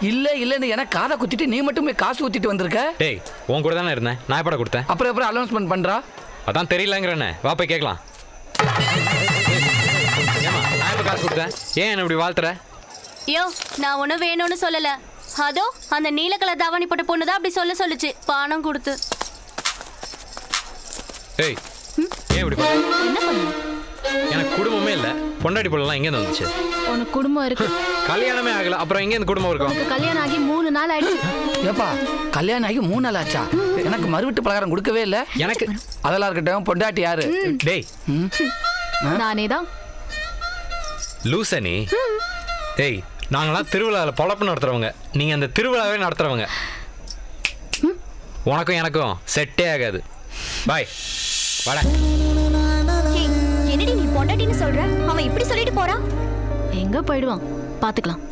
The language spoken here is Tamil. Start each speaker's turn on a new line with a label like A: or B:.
A: இல்லன்னு எனக்கு காதை குத்திட்டு நீ மட்டும் போய் காசு ஊத்திட்டு வந்திருக்க.
B: டேய் உன் கூட தானே இருந்தேன், நான் எப்படா கொடுத்தேன்?
A: அப்புறம் அனௌன்ஸ்மெண்ட் பண்றா?
B: அதான் தெரியலங்கிறேன்னு, வா போய் கேட்கலாம். ஏமா நான் எப்போ காசு கொடுத்தேன்? ஏன் என்ன இப்படி வாழ்த்துற?
C: யோ நான் ஒன்றும் வேணும்னு சொல்லல. அதோ அந்த நீல கலர் தாவணி போட்ட பொண்ணு தான் அப்படி சொல்லுச்சு பணம் கொடுத்து.
B: ஏய் ஏன் இப்படி பண்ண?
C: என்ன பண்ணு?
B: எனக்கு குடும்பமே இல்லை, பொண்டாட்டி பொண்ணெல்லாம் எங்கேருந்து வந்துச்சு?
D: உனக்கு குடும்பம் இருக்கு.
B: கல்யாணமே ஆகல, அப்புறம் எங்கேருந்து குடும்பம் இருக்கும்?
D: உனக்கு கல்யாணம் ஆகி 3 நாள் ஆயிடுச்சு.
A: ஏப்பா கல்யாணம் ஆகி 3 நாள் ஆச்சா? எனக்கு மறுவீட்டு பலகாரம் கொடுக்கவே இல்லை.
B: எனக்கு
A: அதெல்லாம் இருக்கட்டும், பொண்டாட்டி யாரு?
B: டேய்
D: நானே தான்.
B: லூசா நீ? டேய் நாங்களாம் திருவிழாவில் பொழப்பு நடத்துறவங்க, நீங்க அந்த திருவிழாவே நடத்துறவங்க. உனக்கும் எனக்கும் செட்டே ஆகாது. பாய் வாடா.
C: என்னடி நீ பொண்டாட்டின்னு சொல்ற? அவன் இப்படி சொல்லிட்டு போறான்.
D: எங்க போயிடுவான், பாத்துக்கலாம்.